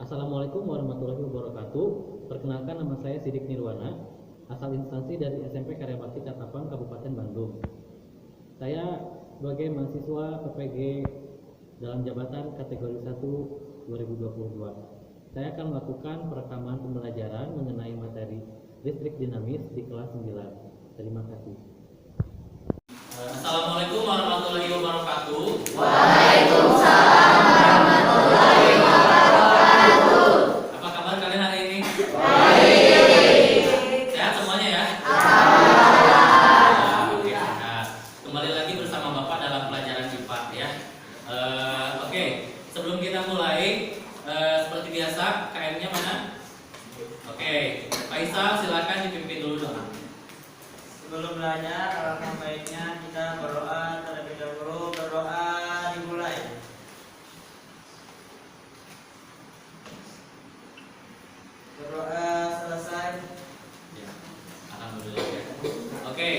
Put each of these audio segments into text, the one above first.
Assalamualaikum warahmatullahi wabarakatuh. Perkenalkan, nama saya Sidik Nirwana, asal instansi dari SMP Karyabakti Katapang, Kabupaten Bandung. Saya sebagai mahasiswa PPG dalam jabatan kategori 1 2022. Saya akan melakukan perekaman pembelajaran mengenai materi listrik dinamis di kelas 9. Terima kasih. Assalamualaikum warahmatullahi wabarakatuh. Waalaikumsalam warahmatullahi wabarakatuh. Apa kabar kalian hari ini? Baik. Sehat semuanya ya? Alhamdulillah. Oke, sehat. Kembali lagi bersama Bapak dalam pelajaran IPA ya. Oke, sebelum kita mulai, seperti biasa, KM-nya mana? Oke, Pak Isa silakan dipimpin dulu doa. Sebelum belajar, alangkah baiknya kita berdoa terlebih dahulu. Berdoa dimulai. Berdoa selesai. Ya, alhamdulillah ya. Oke,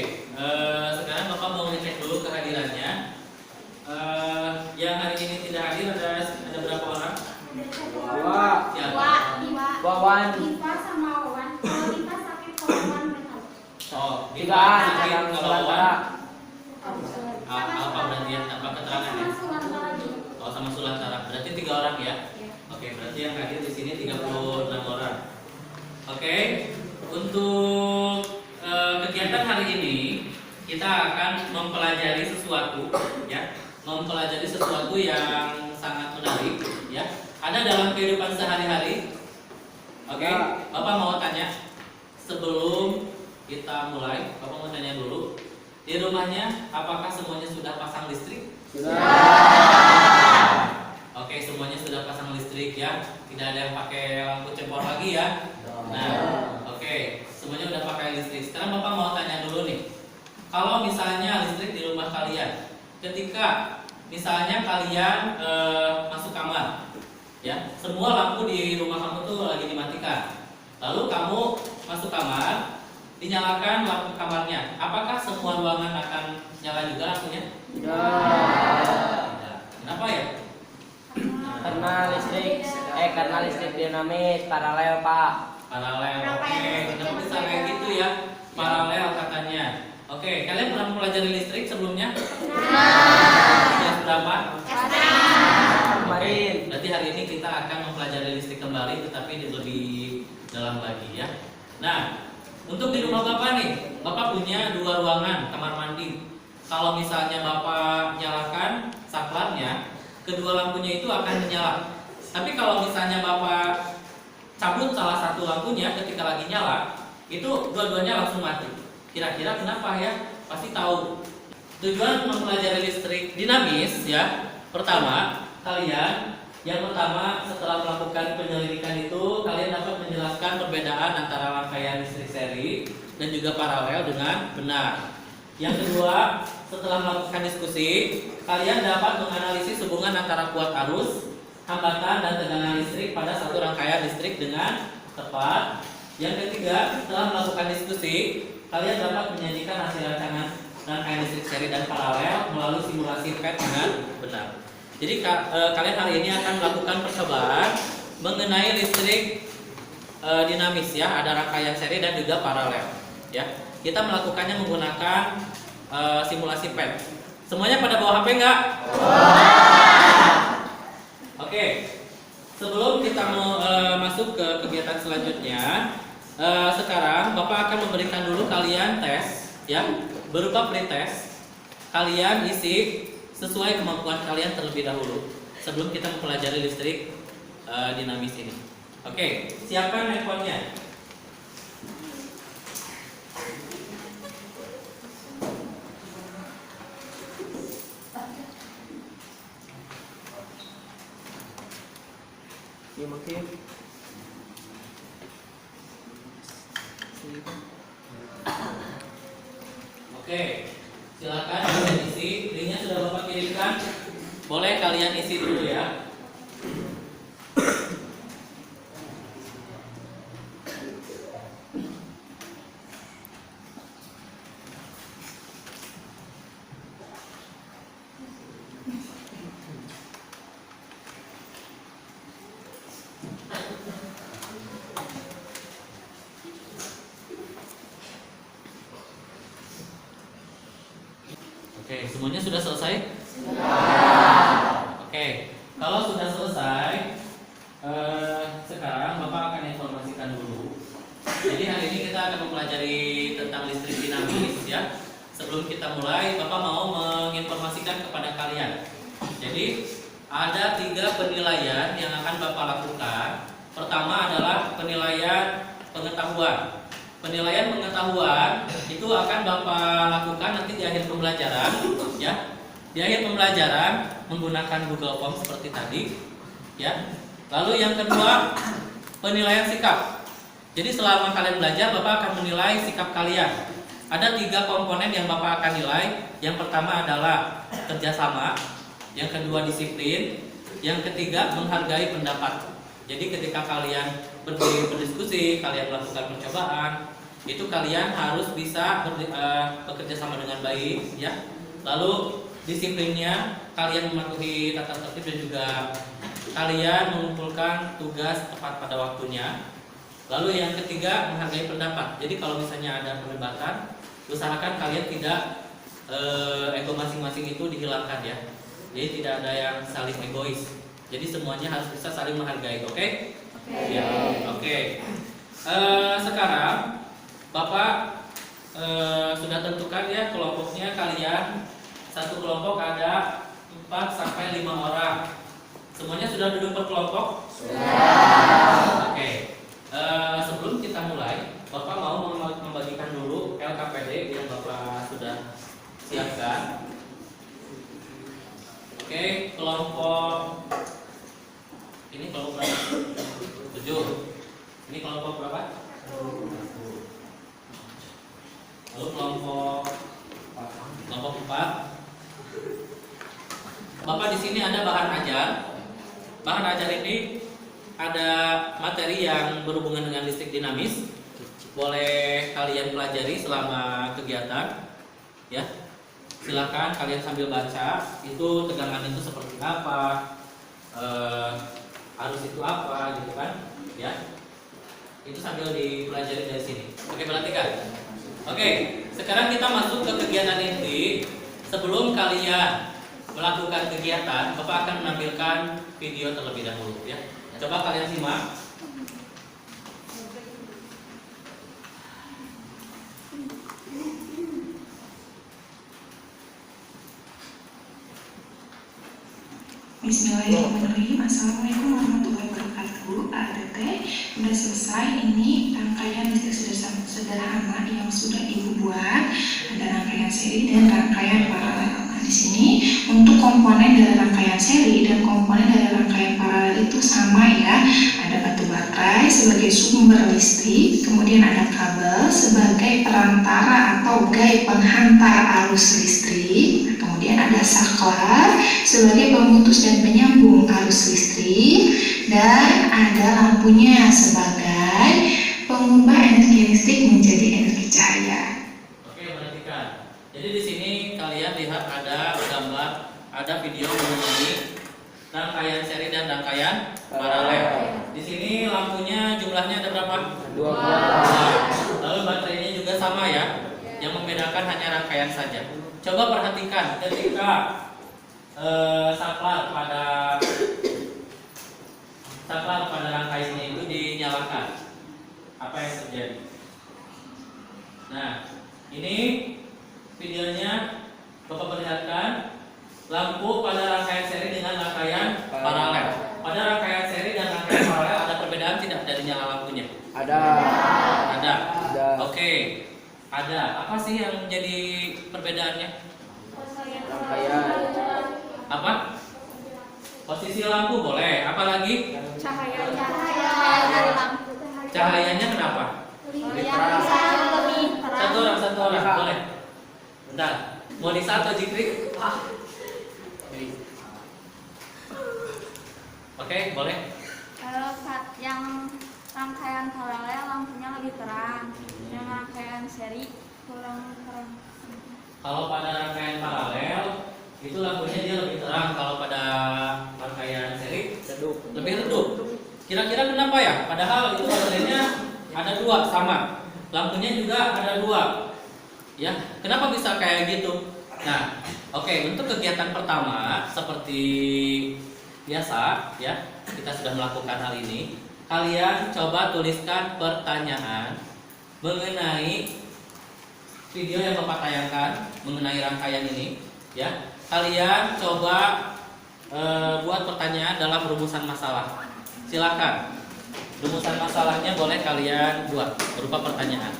sekarang Bapak mau ngecek dulu kehadirannya. Yang hari ini tidak hadir ada berapa orang? Dua. Siapa? Wawan. Diva sama Wawan. Kalau Diva sakit, kalau Wawan nggak tahu. Oh, Tigaan, sakit dalam kalau surat Wawan. Al-Baqarah. Apa berarti ya? Apa keterangannya? Sama Sulantara juga. Oh, sama Sulantara. Berarti 3 orang ya? Ya. Oke, berarti yang hadir di sini 36 orang. Oke, untuk kegiatan hari ini kita akan mempelajari sesuatu ya, mempelajari sesuatu yang sangat menarik ya. Ada dalam kehidupan sehari-hari. Oke, Bapak mau tanya sebelum kita mulai, Bapak mau tanya dulu. Di rumahnya apakah semuanya sudah pasang listrik? Oke, semuanya sudah pasang listrik ya. Tidak ada yang pakai lampu cempor lagi ya. Nah, oke, semuanya udah pakai listrik. Sekarang Bapak mau tanya dulu nih. Kalau misalnya listrik di rumah kalian, ketika misalnya kalian masuk kamar, ya, semua lampu di rumah kamu tuh lagi dimatikan. Lalu kamu masuk kamar, dinyalakan lampu kamarnya. Apakah semua ruangan akan nyala juga lampunya? Tidak. Kenapa ya? Karena listrik dinamis paralel, Pak. Paralel. Oke, kenapa bisa kayak gitu ya? Paralel katanya. Oke, kalian pernah mempelajari listrik sebelumnya? Kelas berapa? Kemarin. Berarti hari ini kita akan mempelajari listrik kembali, tetapi lebih dalam lagi ya. Nah, untuk di rumah Bapak nih, Bapak punya 2 ruangan kamar mandi. Kalau misalnya Bapak nyalakan saklarnya, kedua lampunya itu akan menyala. Tapi kalau misalnya Bapak cabut salah satu lampunya ketika lagi nyala, itu dua-duanya langsung mati. Kira-kira kenapa ya? Pasti tahu. Tujuan mempelajari listrik dinamis ya. Pertama, kalian yang pertama setelah melakukan penyelidikan itu, kalian dapat menjelaskan perbedaan antara rangkaian listrik seri dan juga paralel dengan benar. Yang kedua, setelah melakukan diskusi, kalian dapat menganalisis hubungan antara kuat arus, hambatan dan tegangan listrik pada satu rangkaian listrik dengan tepat. Yang ketiga, setelah melakukan diskusi, kalian dapat menyajikan hasil rancangan rangkaian listrik seri dan paralel melalui simulasi PET dengan benar. Jadi kalian hari ini akan melakukan percobaan mengenai listrik dinamis ya, ada rangkaian seri dan juga paralel ya. Kita melakukannya menggunakan simulasi PET. Semuanya pada bawa HP nggak? Oke. Sebelum kita mau masuk ke kegiatan selanjutnya, sekarang Bapak akan memberikan dulu kalian tes ya, berupa pretest. Kalian isi sesuai kemampuan kalian terlebih dahulu sebelum kita mempelajari listrik dinamis ini. Oke, siapkan handphonenya. Oke, silakan kalian isi. Linknya sudah Bapak kirimkan. Boleh kalian isi dulu ya. Oke, semuanya sudah selesai? Oke, kalau sudah selesai, sekarang Bapak akan informasikan dulu. Jadi hari ini kita akan mempelajari tentang listrik dinamis ya. Sebelum kita mulai, Bapak mau menginformasikan kepada kalian. Jadi ada 3 penilaian yang akan Bapak lakukan. Pertama adalah penilaian pengetahuan. Penilaian pengetahuan itu akan Bapak lakukan nanti di akhir pembelajaran ya. Di akhir pembelajaran menggunakan Google Form seperti tadi ya. Lalu yang kedua penilaian sikap. Jadi selama kalian belajar Bapak akan menilai sikap kalian. Ada 3 komponen yang Bapak akan nilai. Yang pertama adalah kerjasama, yang kedua disiplin, yang ketiga menghargai pendapat. Jadi ketika kalian berdiskusi, kalian melakukan percobaan, itu kalian harus bisa bekerja sama dengan baik ya. Lalu disiplinnya kalian mematuhi tata tertib dan juga kalian mengumpulkan tugas tepat pada waktunya. Lalu yang ketiga menghargai pendapat. Jadi kalau misalnya ada perdebatan, usahakan kalian tidak ego masing-masing itu dihilangkan ya. Jadi tidak ada yang saling egois. Jadi semuanya harus bisa saling menghargai, oke? Ya, oke. Sekarang Bapak sudah tentukan ya kelompoknya kalian. Satu kelompok ada 4 sampai 5 orang. Semuanya sudah duduk berkelompok? Sudah. Oke. Sebelum kita mulai, Bapak mau membagikan dulu LKPD yang Bapak sudah siapkan. Oke, kelompok ini kelompok berapa? 7. Ini kelompok berapa? 1. Lalu kelompok 4. Bapak di sini ada bahan ajar. Bahan ajar ini ada materi yang berhubungan dengan listrik dinamis. Boleh kalian pelajari selama kegiatan. Ya. Silakan kalian sambil baca. Itu tegangan itu seperti apa? Arus itu apa gitu kan? Ya. Itu sambil dipelajari dari sini. Oke, perhatikan. Oke, sekarang kita masuk ke kegiatan inti. Sebelum kalian melakukan kegiatan, Bapak akan menampilkan video terlebih dahulu ya. Coba kalian simak. Bismillahirrahmanirrahim. Assalamualaikum warahmatullahi wabarakatuh. ADT sudah selesai. Ini rangkaian listrik sederhana yang sudah Ibu buat. Ada rangkaian seri dan rangkaian paralel. Nah, di sini untuk komponen dari rangkaian seri dan komponen dari rangkaian paralel itu sama ya. Ada batu baterai sebagai sumber listrik, kemudian ada kabel sebagai perantara atau guide penghantar arus listrik. Kemudian ada saklar sebagai pemutus dan penyambung arus listrik, dan ada lampunya sebagai pengubah energi listrik menjadi energi cahaya. Oke, perhatikan. Jadi di sini kalian lihat ada gambar, ada video mengenai rangkaian seri dan rangkaian paralel. Di sini lampunya jumlahnya ada berapa? 2. Lalu baterainya juga sama ya. Yang membedakan hanya rangkaian saja. Coba perhatikan ketika saklar pada rangkaiannya itu dinyalakan, apa yang terjadi? Nah, ini videonya Bapak perlihatkan lampu pada rangkaian seri dengan rangkaian paralel. Pada rangkaian seri dan rangkaian paralel ada perbedaan tidak dari nyala lampunya? Ada. Ada. Oke. Ada. Apa sih yang menjadi perbedaannya? Rangkaian. Apa? Posisi lampu boleh. Apa lagi? Cahaya dari lampu. Cahayanya kenapa? Satu orang boleh. Bentar. Mau di satu Jikri? Oke, boleh. Kalau yang rangkaian paralel lampunya lebih terang, yang rangkaian seri kurang terang. Kalau pada rangkaian paralel itu lampunya dia lebih terang. Kalau pada rangkaian seri lebih redup. Kira-kira kenapa ya? Padahal itu baterainya ada 2 sama. Lampunya juga ada 2. Ya, kenapa bisa kayak gitu? Nah, oke, untuk kegiatan pertama seperti biasa ya, kita sudah melakukan hal ini. Kalian coba tuliskan pertanyaan mengenai video yang Bapak tayangkan mengenai rangkaian ini ya. Kalian coba buat pertanyaan dalam rumusan masalah. Silakan. Rumusan masalahnya boleh kalian buat berupa pertanyaan.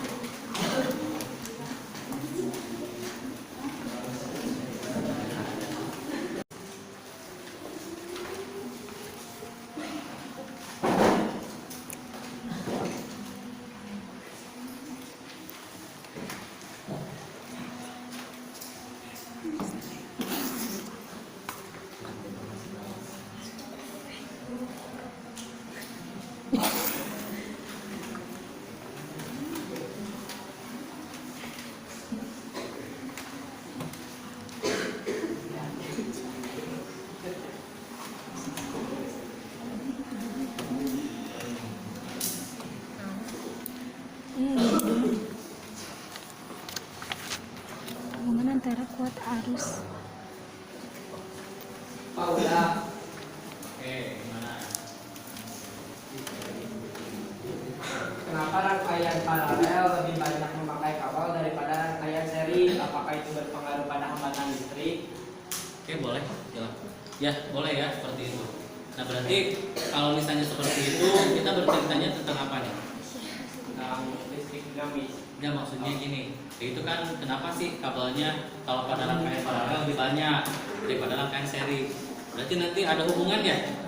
Hubungan antara kuat arus. Paula. Oke, gimana? Kenapa rangkaian paralel lebih banyak memakai kabel daripada rangkaian seri? Apakah itu berpengaruh pada hambatan listrik? Oke, boleh. Ya, boleh ya seperti itu. Nah, berarti kalau misalnya seperti itu, kita berceritanya tentang apa nih? Tentang listrik dinamis. Ya, maksudnya gini. Itu kan kenapa sih kabelnya kalau pada rangkaian paralel lebih banyak daripada rangkaian seri? Berarti nanti ada hubungan ya?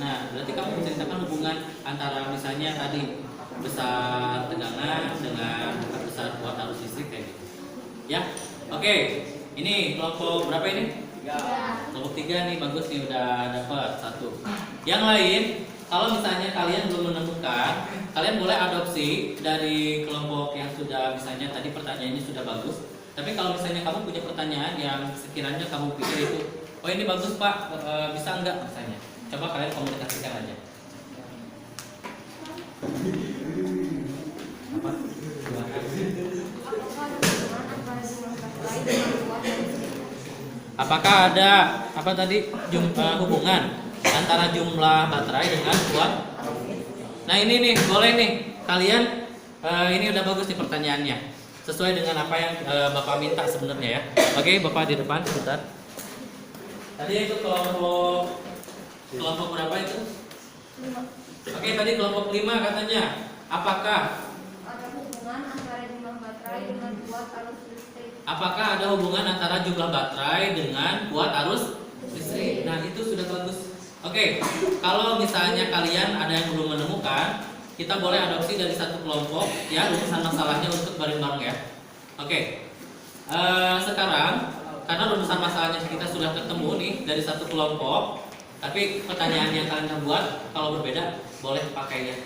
Nah, berarti kamu menceritakan hubungan antara misalnya tadi besar tegangan dengan besar kuat arus listrik kayak gitu. Ya, oke. Ini kelompok berapa ini? 3. Kelompok 3 nih, bagus nih, udah dapat 1. Yang lain, kalau misalnya kalian belum menemukan, kalian boleh adopsi dari kelompok yang sudah, misalnya tadi pertanyaannya sudah bagus. Tapi kalau misalnya kamu punya pertanyaan yang sekiranya kamu pikir itu, oh ini bagus Pak, bisa enggak misalnya? Coba kalian komunikasikan aja. Apa? Apakah ada apa tadi hubungan antara jumlah baterai dengan kuat? Nah ini nih, boleh nih kalian ini udah bagus nih pertanyaannya, sesuai dengan apa yang Bapak minta sebenarnya ya. Oke, Bapak di depan sebentar. Tadi itu kelompok berapa itu? 5. Oke, tadi kelompok 5 katanya. Apakah Ada hubungan antara jumlah baterai dengan kuat arus listrik. Apakah ada hubungan antara jumlah baterai dengan kuat arus listrik? Nah, itu sudah bagus. Oke, kalau misalnya kalian ada yang belum menemukan, kita boleh adopsi dari satu kelompok ya, rumusan masalahnya untuk bareng-bareng ya. Oke, sekarang karena rumusan masalahnya kita sudah ketemu nih dari satu kelompok, tapi pertanyaan yang kalian buat kalau berbeda boleh pakai ya.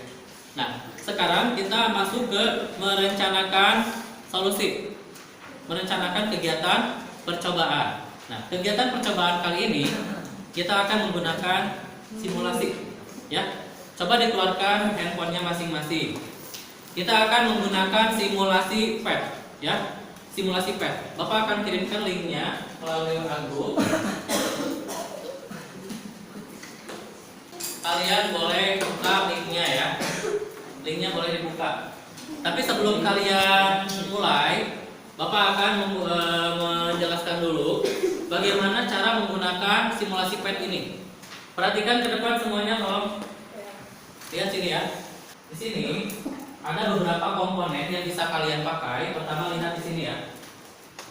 Nah, sekarang kita masuk ke merencanakan solusi, merencanakan kegiatan percobaan. Nah, kegiatan percobaan kali ini kita akan menggunakan simulasi ya. Coba dikeluarkan handphonenya masing-masing. Kita akan menggunakan simulasi PET ya. Simulasi PET. Bapak akan kirimkan linknya melalui grup. Kalian boleh buka linknya ya. Linknya boleh dibuka. Tapi sebelum kalian mulai, Bapak akan menjelaskan dulu bagaimana cara menggunakan simulasi PET ini. Perhatikan ke depan semuanya, tolong. Lihat sini ya. Di sini ada beberapa komponen yang bisa kalian pakai. Pertama lihat di sini ya.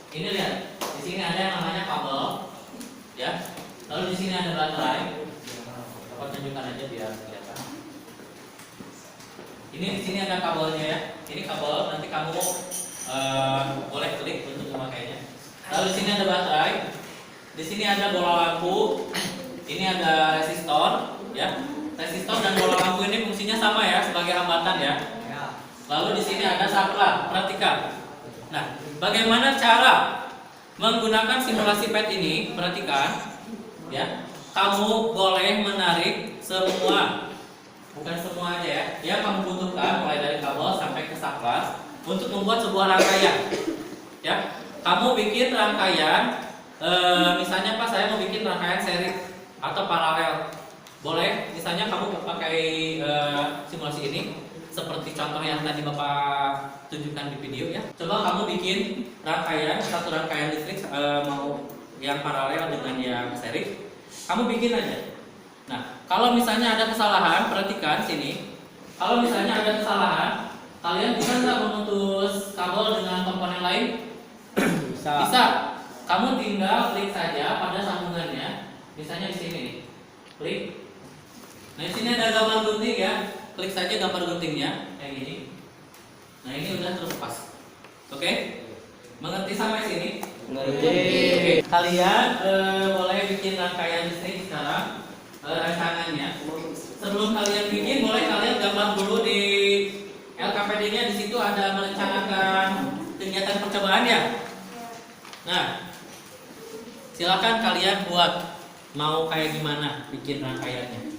Ini lihat. Di sini ada yang namanya kabel, ya. Lalu di sini ada baterai. Dapat tunjukkan aja biar kelihatan. Ini di sini ada kabelnya ya. Ini kabel. Nanti kamu boleh klik untuk memakainya. Lalu di sini ada baterai. Di sini ada bola lampu. Ini ada resistor, ya. Resistor dan bola lampu ini fungsinya sama ya, sebagai hambatan ya. Lalu di sini ada saklar. Perhatikan. Nah, bagaimana cara menggunakan simulasi PET ini? Perhatikan, ya. Kamu boleh menarik semua, bukan semua aja ya. Yang kamu butuhkan mulai dari kabel sampai ke saklar untuk membuat sebuah rangkaian. Ya, kamu bikin rangkaian, misalnya Pak, saya mau bikin rangkaian seri atau paralel. Boleh, misalnya kamu pakai simulasi ini, seperti contoh yang tadi Bapak tunjukkan di video ya. Coba kamu bikin rangkaian, satu rangkaian listrik mau yang paralel dengan yang seri. Kamu bikin aja. Nah, kalau misalnya ada kesalahan, perhatikan sini. Kalau misalnya ada kesalahan, kalian bisa nggak memutus kabel dengan komponen lain? Bisa. Kamu tinggal klik saja pada sambungannya. Misalnya di sini nih. Klik. Nah, di sini ada gambar gunting ya. Klik saja gambar guntingnya kayak gini. Nah, ini udah terlepas. Oke? Mengerti sampai sini? Oke. Kalian boleh bikin rangkaian listrik sekarang. Rancangannya. Sebelum kalian bikin, boleh kalian gambar dulu di LKPD-nya. Di situ ada merencanakan kegiatan percobaan ya. Nah, silakan kalian buat mau kayak gimana bikin rangkaiannya.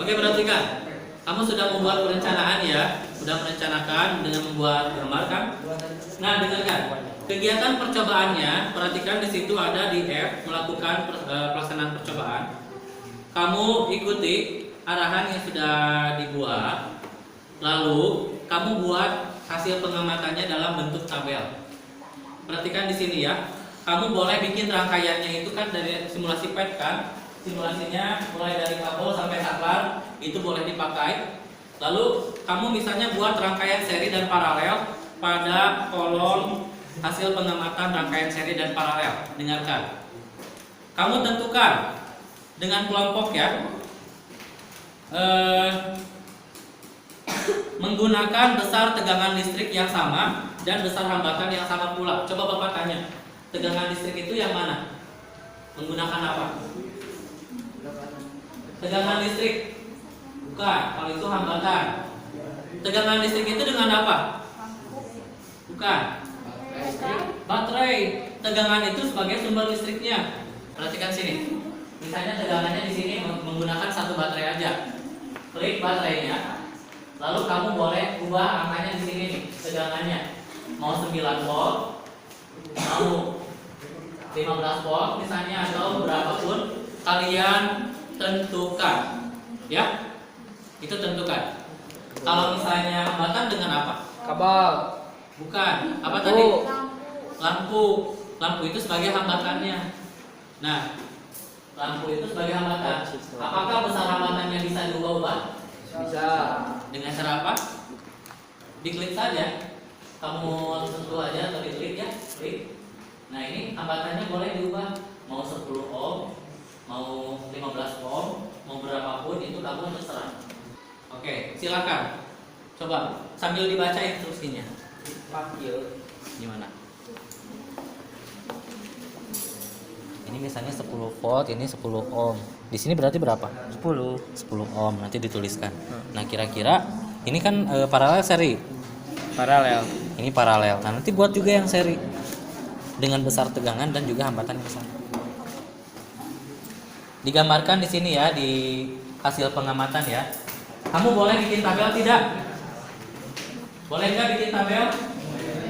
Oke, perhatikan. Kamu sudah membuat perencanaan ya, sudah merencanakan dengan membuat gambar kan? Nah, dengarkan. Kegiatan percobaannya, perhatikan di situ ada di F melakukan pelaksanaan percobaan. Kamu ikuti arahan yang sudah dibuat, lalu kamu buat hasil pengamatannya dalam bentuk tabel. Perhatikan di sini ya. Kamu boleh bikin rangkaiannya itu kan dari simulasi PET kan? Simulasinya mulai dari kabel sampai saklar itu boleh dipakai. Lalu kamu misalnya buat rangkaian seri dan paralel pada kolom hasil pengamatan rangkaian seri dan paralel. Dengarkan. Kamu tentukan dengan kelompok ya, menggunakan besar tegangan listrik yang sama dan besar hambatan yang sama pula. Coba Bapak tanya, tegangan listrik itu yang mana? Menggunakan apa? Tegangan listrik? Bukan, kalau itu hambatan. Tegangan listrik itu dengan apa? Bukan. Baterai. Tegangan itu sebagai sumber listriknya. Perhatikan sini. Misalnya tegangannya di sini menggunakan satu baterai aja. Klik baterainya. Lalu kamu boleh ubah angkanya di sini nih, tegangannya. Mau 9 volt, mau 15 volt misalnya atau berapapun kalian tentukan, ya, itu tentukan. Kalau misalnya hambatan dengan apa? Kabel. Bukan. Apa tadi? Lampu. Lampu itu sebagai hambatannya. Nah, lampu itu sebagai hambatan. Apakah besar hambatannya bisa diubah-ubah? Bisa. Dengan cara apa? Diklik saja. Kamu sentuh aja atau diklik ya, klik. Nah, ini hambatannya boleh diubah. Mau 10 ohm, mau 15 ohm, mau berapapun itu kamu terserah. Oke, silakan. Coba sambil dibaca instruksinya. Gimana? Ini misalnya 10 volt, ini 10 ohm. Di sini berarti berapa? 10 ohm, nanti dituliskan. Nah, kira-kira ini kan paralel seri. Paralel. Ini paralel. Nah, nanti buat juga yang seri dengan besar tegangan dan juga hambatan yang besar. Digambarkan di sini ya, di hasil pengamatan ya. Kamu boleh bikin tabel tidak? Boleh nggak bikin tabel?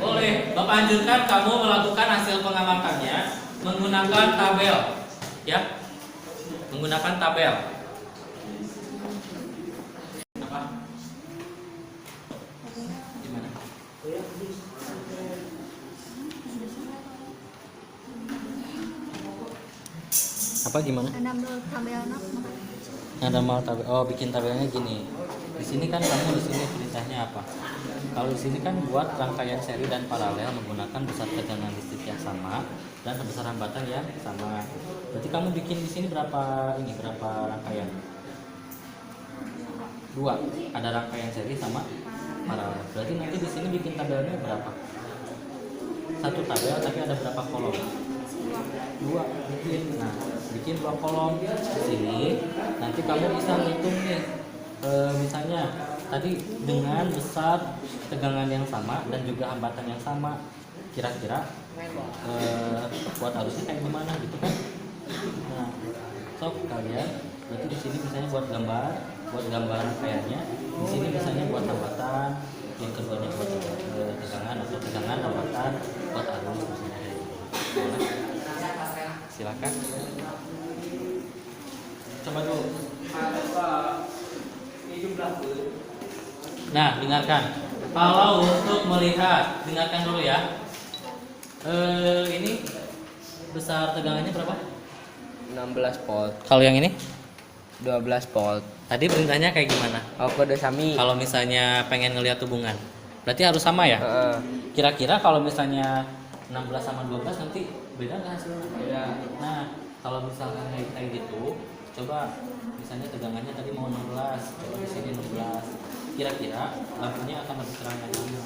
Boleh. Bapak anjurkan kamu melakukan hasil pengamatannya menggunakan tabel, ya. Menggunakan tabel. Apa? Gimana? Apa gimana? Ada mal tabel. Oh, bikin tabelnya gini. Di sini kan kamu di sini perintahnya apa? Kalau di sini kan buat rangkaian seri dan paralel menggunakan besar tegangan listrik yang sama dan besar hambatan yang sama. Berarti kamu bikin di sini berapa rangkaian? 2 2. Ada rangkaian seri sama paralel. Berarti nanti di sini bikin tabelnya berapa? Satu tabel tapi ada berapa kolom? 2 bikin. Nah, bikin 2 kolom di sini. Nanti kamu bisa ngitung nih. Misalnya tadi dengan besar tegangan yang sama dan juga hambatan yang sama, kira-kira kuat arusnya kayak gimana gitu kan? Nah, sok kalian berarti di sini misalnya buat gambar rangkaiannya, di sini misalnya buat hambatan, yang keduanya buat tegangan atau tegangan hambatan buat arus misalnya kayak gitu. Boleh? Silakan. Coba dulu. Nah, dengarkan. Kalau untuk melihat, dengarkan dulu ya. Ini besar tegangannya berapa? 16 volt, Kalau yang ini? 12 volt. Tadi perintahnya kayak gimana? Kode sami. Kalau misalnya pengen ngelihat hubungan, berarti harus sama ya? Heeh. Kira-kira kalau misalnya 16 sama 12 nanti beda nggak hasilnya? Beda. Nah, kalau misalkan kayak gitu, coba misalnya tegangannya tadi mau 16, coba di sini 16. Kira-kira lampunya akan lebih terang yang mana?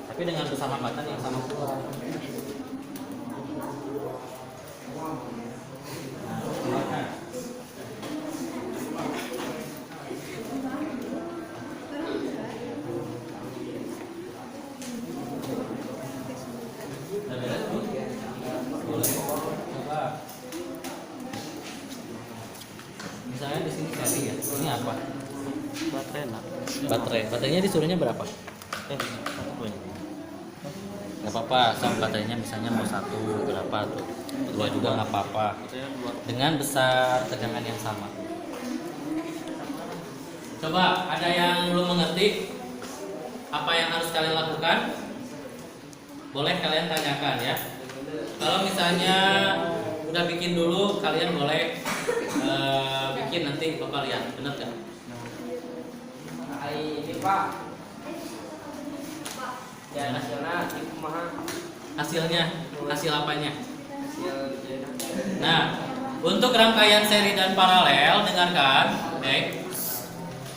Tapi dengan besar hambatan yang sama pula. Nah, silakan. Udah beres, Bu? Boleh. Coba. Misalnya di sini seri ya. Ini apa? Baterainya disuruhnya berapa? Nggak apa-apa, sama baterainya misalnya mau 1 berapa tuh, 2 juga nggak apa-apa. Dengan besar tegangan yang sama. Coba ada yang belum mengerti apa yang harus kalian lakukan? Boleh kalian tanyakan ya. Kalau misalnya udah bikin dulu, kalian boleh bikin nanti Bapak lihat, bener kan? Ini Pak. Ya nasional itu mah Hasil apanya? hasil. Nah, untuk rangkaian seri dan paralel, dengarkan, oke.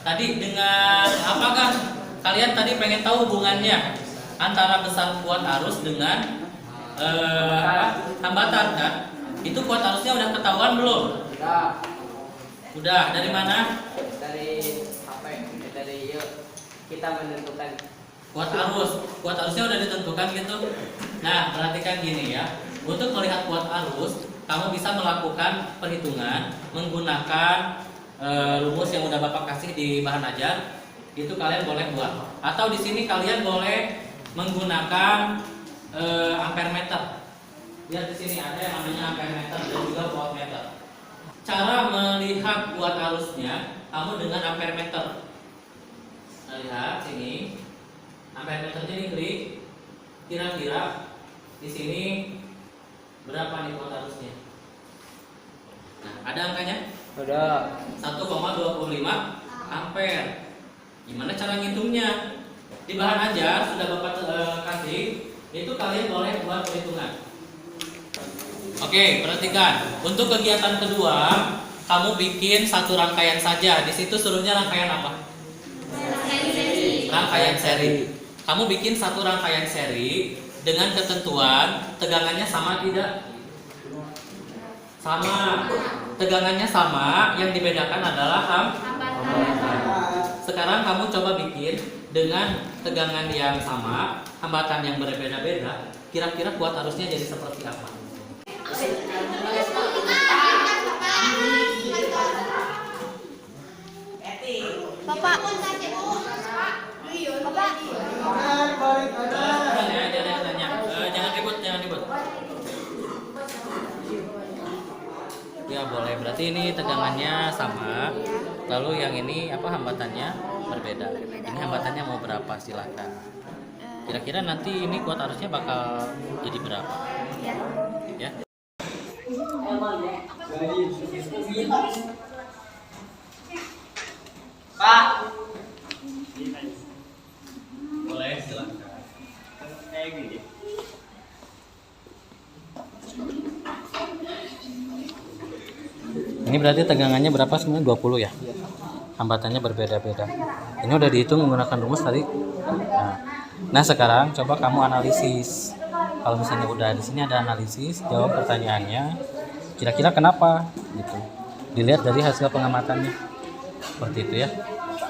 Tadi dengan apakah kalian tadi pengen tahu hubungannya antara besar kuat arus dengan hambatan kan? Itu kuat arusnya udah ketahuan belum? Udah. Dari mana? Dari HP, dari kita menentukan Kuat arusnya udah ditentukan gitu. Nah, perhatikan gini ya. Untuk melihat kuat arus, kamu bisa melakukan perhitungan menggunakan rumus yang udah Bapak kasih di bahan ajar. Itu kalian boleh buat. Atau di sini kalian boleh menggunakan ampere meter. Lihat di sini ada yang namanya ampere meter dan juga voltmeter. Cara melihat kuat arusnya, kamu dengan ampere meter. Nah, lihat sini. Ampere meternya diklik. Kira-kira di sini berapa nih kuat arusnya? Nah, ada angkanya? udah 1,25 ampere. Gimana cara ngitungnya? Di bahan ajar sudah Bapak kasih, itu kalian boleh buat perhitungan. Oke, perhatikan. Untuk kegiatan kedua, kamu bikin satu rangkaian saja. Di situ suruhnya rangkaian apa? Rangkaian seri. Kamu bikin satu rangkaian seri dengan ketentuan tegangannya sama tidak? Sama. Tegangannya sama, yang dibedakan adalah Sekarang kamu coba bikin dengan tegangan yang sama, hambatan yang berbeda-beda. Kira-kira kuat arusnya jadi seperti apa? Bapak. Jangan ribut. Ya boleh. Berarti ini tegangannya sama. Lalu yang ini apa hambatannya berbeda. Ini hambatannya mau berapa silakan. Kira-kira nanti ini kuat arusnya bakal jadi berapa? Ya. Pak. Boleh silakan. Ini berarti tegangannya berapa sebenarnya? 20 ya? hambatannya berbeda-beda. Ini udah dihitung menggunakan rumus tadi. Nah, sekarang coba kamu analisis. Kalau misalnya udah di sini ada analisis, jawab pertanyaannya. Kira-kira kenapa? Gitu. Dilihat dari hasil pengamatannya. Seperti itu ya.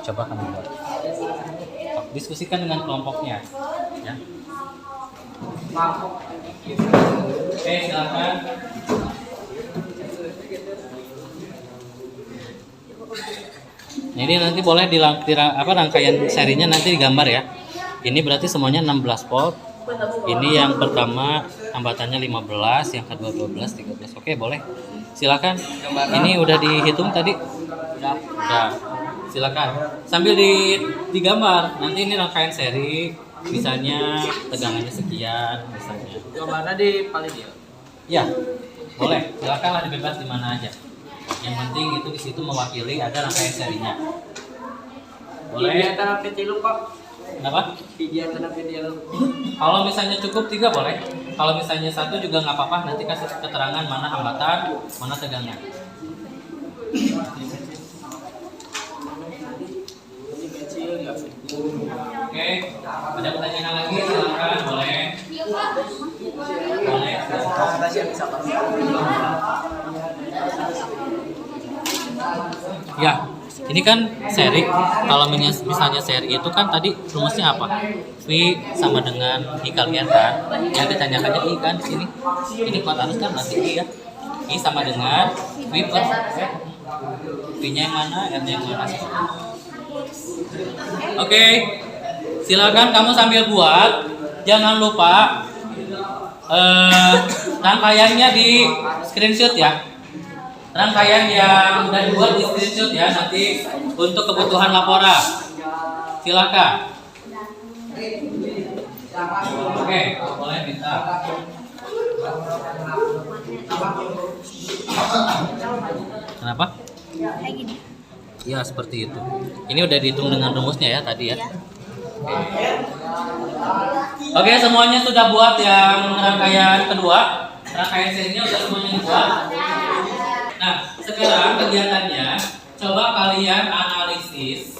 Coba kamu buat. Diskusikan dengan kelompoknya. Ya. Oke, silakan. Nah, ini nanti boleh rangkaian serinya nanti digambar ya. Ini berarti semuanya 16 volt. Ini yang pertama hambatannya 15, yang kedua 12, 13. Oke, boleh. Silakan. Ini udah dihitung tadi? Udah. Silakan. Sambil digambar. Nanti ini rangkaian seri, misalnya tegangannya sekian, misalnya. Gambarnya di paling dia. Ya, boleh. Silakanlah dibebas di mana aja. Yang penting itu di situ mewakili ada rangkaian serinya. Boleh. Di antara PT lu Pak. Kenapa? Di antara PT lu. Kalau misalnya cukup 3 boleh. Kalau misalnya 1 juga nggak apa-apa. Nanti kasih keterangan mana hambatan, mana tegangan. Oke, ada pertanyaan lagi? Silakan, boleh. Boleh. Ya, ini kan seri. Kalau misalnya seri itu kan tadi rumusnya apa? V sama dengan I kalian kan? Yang ditanyakannya I kan di sini. Ini kuat arus kan berarti I ya. I sama dengan V per F. V-nya yang mana? R-nya yang mana? Oke, silakan kamu sambil buat. Jangan lupa rangkaiannya di screenshot ya. Rangkaian yang udah dibuat di screenshot ya nanti untuk kebutuhan laporan. Silakan. Oke, boleh minta. Kenapa? Kayak gini. Ya seperti itu. Ini udah dihitung dengan rumusnya ya tadi ya. Oke, semuanya sudah buat yang rangkaian kedua. Rangkaian serinya udah semuanya dibuat. Nah, sekarang kegiatannya coba kalian analisis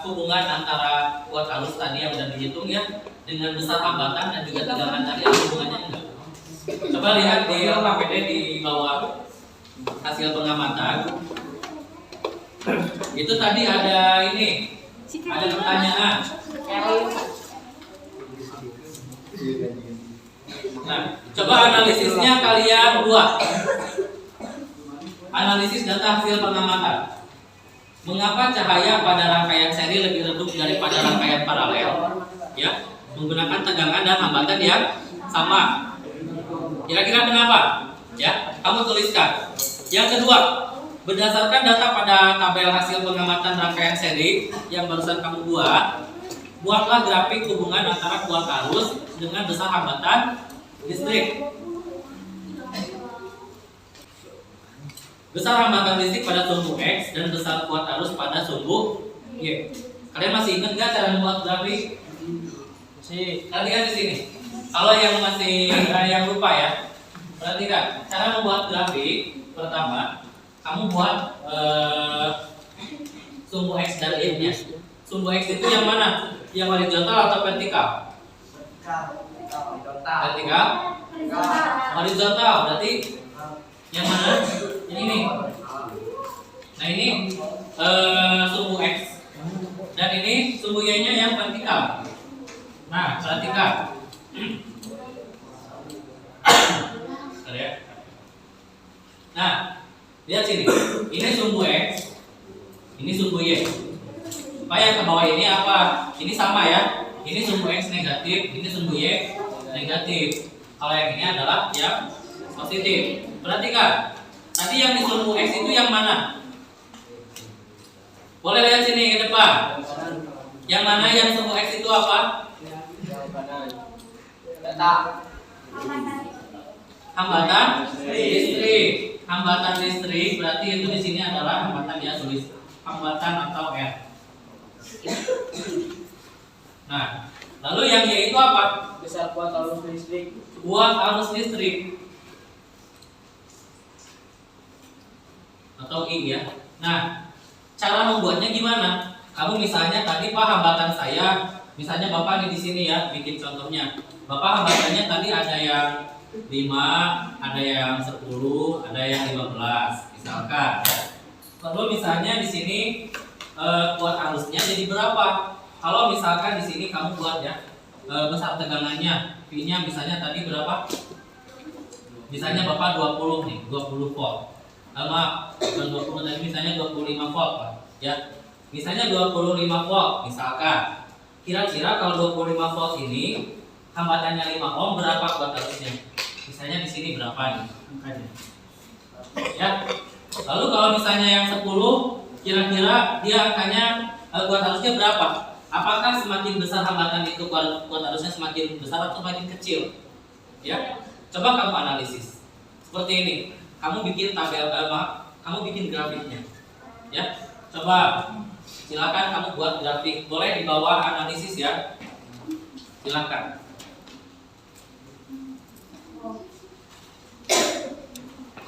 hubungan antara kuat arus tadi yang udah dihitung ya dengan besar hambatan dan juga tegangan tadi ada hubungannya enggak? Coba lihat di LKPD di bawah hasil pengamatan. Itu tadi ada ini, ada pertanyaan. Nah, coba analisisnya kalian buat. Analisis data hasil pengamatan. Mengapa cahaya pada rangkaian seri lebih redup daripada rangkaian paralel? Ya, menggunakan tegangan dan hambatan yang sama. Kira-kira kenapa? Ya, kamu tuliskan. Yang kedua, berdasarkan data pada tabel hasil pengamatan rangkaian seri yang barusan kamu buat, buatlah grafik hubungan antara kuat arus dengan besar hambatan listrik. Besar hambatan listrik pada sumbu X dan besar kuat arus pada sumbu Y. Kalian masih ingat nggak cara membuat grafik? Perhatikan di sini. Kalau yang masih yang lupa ya, perhatikan cara membuat grafik. Pertama, kamu buat sumbu X dan Y-nya. Sumbu X itu yang mana? Yang horizontal atau vertikal? Vertikal. Horizontal berarti yang mana? Ini nih. Nah ini sumbu X dan ini sumbu Y-nya yang vertikal. Nah perhatikan. Nah lihat sini. Ini sumbu X, ini sumbu Y. Supaya ke bawah ini apa? Ini sama ya. Ini sumbu X negatif, ini sumbu Y negatif. Kalau yang ini adalah yang positif. Perhatikan. Tadi yang di sumbu X itu yang mana? Boleh lihat sini ke depan. Yang mana yang sumbu X itu apa? Hambatan listrik. Hambatan listrik berarti itu di sini adalah hambatan ya, tulis hambatan atau R. Nah, lalu yang Y itu apa? Besar kuat arus listrik. Kuat arus listrik. Atau I ya. Nah, cara membuatnya gimana? Kamu misalnya tadi Pak hambatan saya, misalnya Bapak nih di sini ya, bikin contohnya. Bapak hambatannya tadi ada yang 5, ada yang 10, ada yang 15, misalkan. Lalu misalnya di sini kuat arusnya jadi berapa? Kalau misalkan di sini kamu buat ya, besar tegangannya, V-nya misalnya tadi berapa? Misalnya Bapak 20 nih, 20 volt. Maaf, bukan 20 tadi, misalnya 25 volt Pak. Ya. Misalnya 25 volt misalkan. Kira-kira kalau 25 volt ini hambatannya 5 ohm berapa kuat arusnya? Misalnya di sini berapa nih angkanya? Ya. Lalu kalau misalnya yang 10, kira-kira dia angkanya kuat arusnya berapa? Apakah semakin besar hambatan itu kuat arusnya semakin besar atau semakin kecil? Ya. Coba kamu analisis. Seperti ini. Kamu bikin tabel kamu bikin grafiknya. Ya. Coba silakan kamu buat grafik. Boleh di bawah analisis ya. Silakan.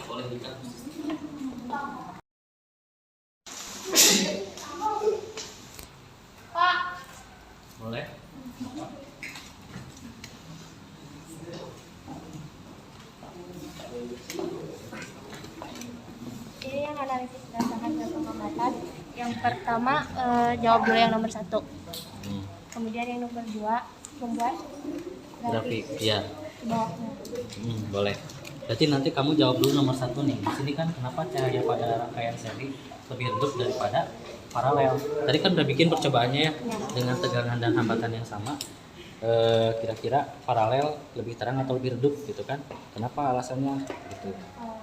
Boleh dikat. Pak, Boleh. Ini yang analisis berdasarkan satu hambatan. Yang pertama jawab dulu yang nomor 1. Kemudian yang nomor 2 membuat Grafik, ya. di bawahnya. Boleh. Berarti nanti kamu jawab dulu nomor 1 nih. Di sini kan kenapa cahaya pada rangkaian seri lebih redup daripada paralel? Tadi kan udah bikin percobaannya ya, dengan tegangan dan hambatan yang sama. Kira-kira paralel lebih terang atau lebih redup gitu kan? Kenapa alasannya? Gitu.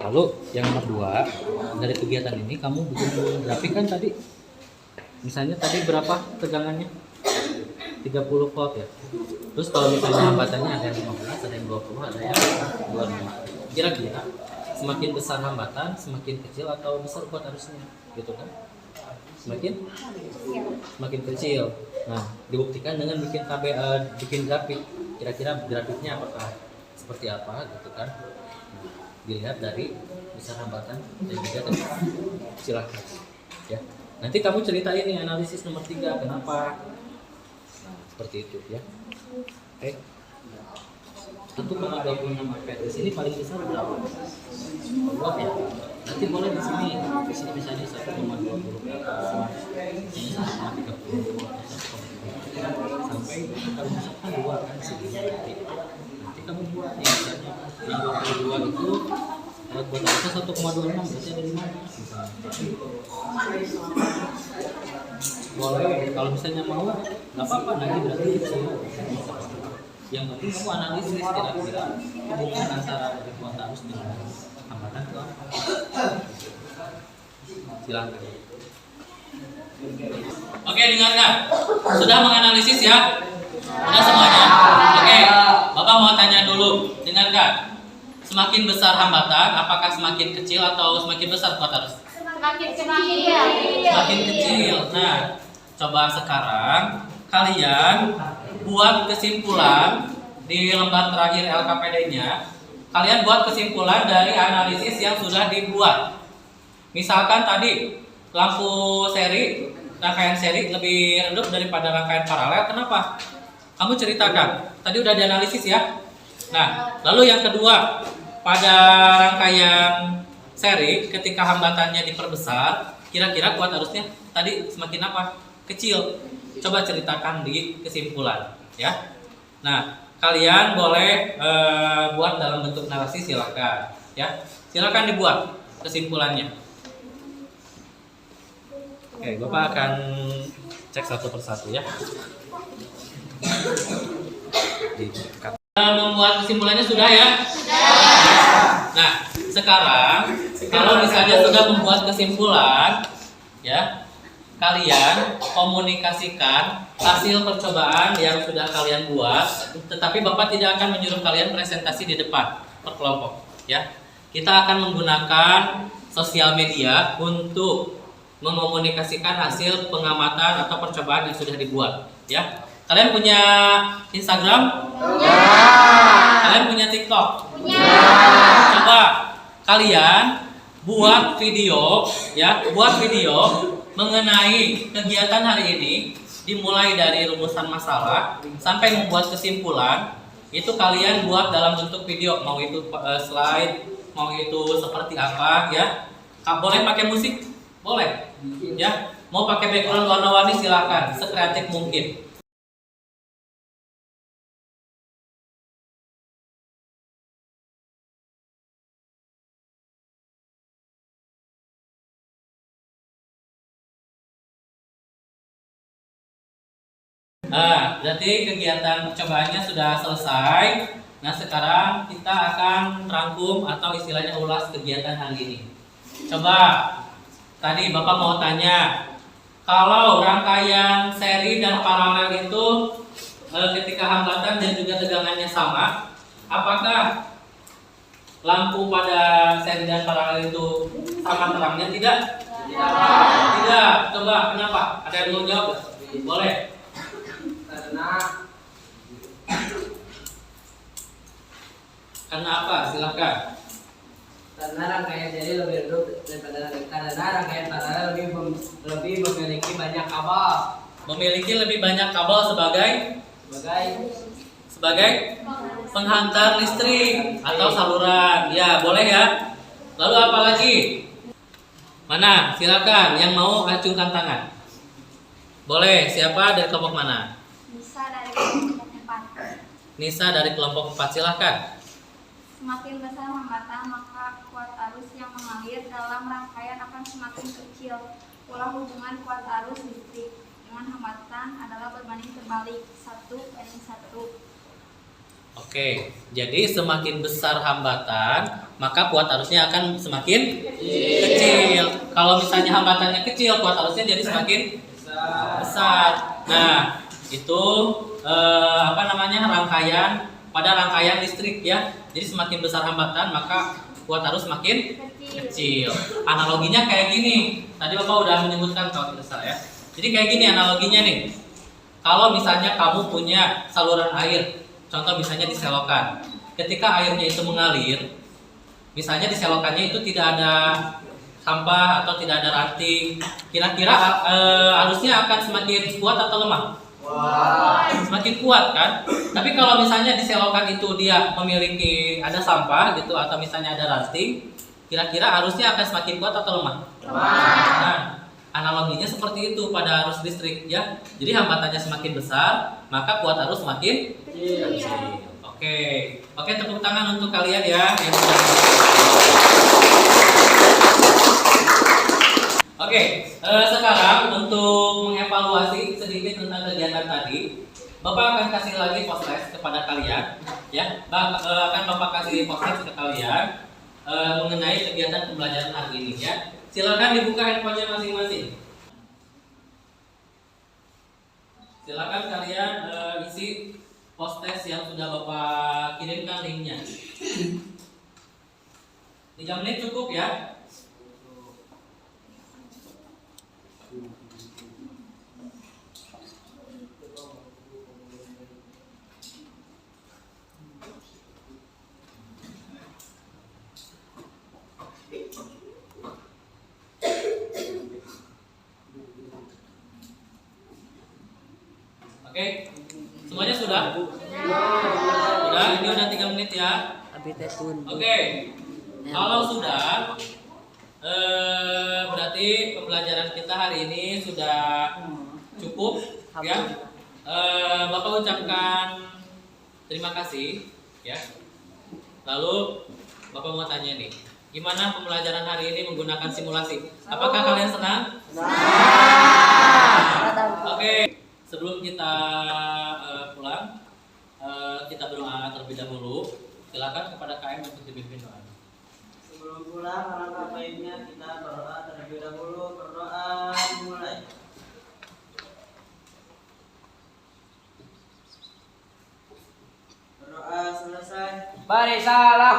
Lalu yang nomor 2, dari kegiatan ini kamu bikin grafik kan tadi. Misalnya tadi berapa tegangannya? 30 volt ya. Terus kalau misalnya hambatannya ada yang 15, ada yang 20, ada yang 25. Kira-kira semakin besar hambatan, semakin kecil atau besar kuat arusnya, gitu kan? Semakin kecil. Nah, dibuktikan dengan bikin bikin grafik. Kira-kira grafiknya apakah seperti apa, gitu kan? Nah, dilihat dari besar hambatan dan juga kecepatan. Silakan. Ya. Nanti kamu ceritain nih analisis nomor 3 kenapa seperti itu ya. Oke. 1,26 ampere. Di sini paling besar berapa? Watt ya. Nanti boleh di sini misalnya 1,20 ke atas, ini 1,30 sampai kalau misalkan 2 kan segini. Nanti kamu buat nih misalnya yang 22 itu buat arusnya 1,26 berarti ada di mana? Boleh, kalau misalnya mau nggak apa-apa nanti berarti yang penting kamu analisis kira-kira hubungan antara kuat arus dengan hambatan itu apa. Silakan. Oke, dengarkan. Sudah menganalisis ya? Sudah semuanya? Oke, Bapak mau tanya dulu. Dengarkan. Semakin besar hambatan, apakah semakin kecil atau semakin besar kuat arus? semakin kecil. Semakin kecil. Nah, coba sekarang kalian buat kesimpulan di lembar terakhir LKPD-nya. Kalian buat kesimpulan dari analisis yang sudah dibuat. Misalkan tadi lampu seri, rangkaian seri lebih redup daripada rangkaian paralel. Kenapa? Kamu ceritakan. Tadi udah dianalisis ya. Nah, lalu yang kedua, pada rangkaian seri ketika hambatannya diperbesar, kira-kira kuat arusnya tadi semakin apa? Kecil. Coba ceritakan di kesimpulan ya. Nah, kalian boleh buat dalam bentuk narasi, silakan ya. Silakan dibuat kesimpulannya. Oke, Bapak akan cek satu persatu ya. Membuat kesimpulannya sudah ya? Nah, sekarang kalau misalnya sudah membuat kesimpulan ya, kalian komunikasikan hasil percobaan yang sudah kalian buat, tetapi Bapak tidak akan menyuruh kalian presentasi di depan per kelompok ya. Kita akan menggunakan sosial media untuk mengomunikasikan hasil pengamatan atau percobaan yang sudah dibuat ya. Kalian punya Instagram? Punya. Kalian punya TikTok? Punya. Coba kalian buat video ya, buat video mengenai kegiatan hari ini, dimulai dari rumusan masalah sampai membuat kesimpulan, itu kalian buat dalam bentuk video, mau itu slide, mau itu seperti apa ya. Boleh pakai musik, boleh ya. Mau pakai background warna-warni silakan, sekreatif mungkin. Nah, berarti kegiatan percobaannya sudah selesai. Nah, sekarang kita akan rangkum atau istilahnya ulas kegiatan hari ini. Coba, tadi Bapak mau tanya, kalau rangkaian seri dan paralel itu ketika hambatan dan juga tegangannya sama, apakah lampu pada seri dan paralel itu sama terangnya? Tidak? Tidak. Coba, kenapa? Ada yang mau jawab? Boleh. Karena apa? Silakan. Karena rangkaian seri lebih redup daripada karena rangkaian paralel lebih memiliki banyak kabel. Memiliki lebih banyak kabel sebagai penghantar listrik atau saluran. Ya, boleh ya. Lalu apa lagi? Mana? Silakan yang mau acungkan tangan. Boleh. Siapa dari kelompok mana? Nisa dari kelompok 4. Nisa dari kelompok 4, silakan. Semakin besar hambatan, maka kuat arus yang mengalir dalam rangkaian akan semakin kecil. Pola hubungan kuat arus listrik dengan hambatan adalah berbanding terbalik, 1:1. Oke, jadi semakin besar hambatan, maka kuat arusnya akan semakin kecil. Kalau misalnya hambatannya kecil, kuat arusnya jadi semakin besar. Nah, itu rangkaian pada rangkaian listrik ya. Jadi semakin besar hambatan maka kuat arus semakin kecil. Analoginya kayak gini. Tadi Bapak udah menyebutkan kalau tidak salah ya. Jadi kayak gini analoginya nih. Kalau misalnya kamu punya saluran air, contoh misalnya di selokan. Ketika airnya itu mengalir, misalnya di selokannya itu tidak ada sampah atau tidak ada ranting, kira-kira arusnya akan semakin kuat atau lemah? Semakin kuat kan? Tapi kalau misalnya di selokan itu dia memiliki ada sampah gitu atau misalnya ada ranting, kira-kira arusnya akan semakin kuat atau lemah? Nah, analoginya seperti itu pada arus listrik ya. Jadi hambatannya semakin besar, maka kuat arus semakin kecil. Oke, tepuk tangan untuk kalian ya yang sudah. Sekarang untuk mengevaluasi sedikit tentang kegiatan tadi, Bapak akan kasih lagi post-test kepada kalian, ya. Akan Bapak kasih post-test ke kalian mengenai kegiatan pembelajaran hari ini, ya. Silakan dibuka handphonenya masing-masing. Silakan kalian isi post-test yang sudah Bapak kirimkan linknya. 3 menit cukup ya. Oke, semuanya sudah? Sudah, ini udah 3 menit ya. Oke, kalau sudah, berarti pembelajaran kita hari ini sudah cukup ya. Bapak ucapkan terima kasih ya. Lalu Bapak mau tanya nih, gimana pembelajaran hari ini menggunakan simulasi? Apakah kalian senang? Oke. Sebelum kita pulang, kita berdoa terlebih dahulu. Silakan kepada KM untuk dipimpin doa. Sebelum pulang, alangkah baiknya kita berdoa terlebih dahulu. Berdoa mulai. Berdoa selesai. Barisalah.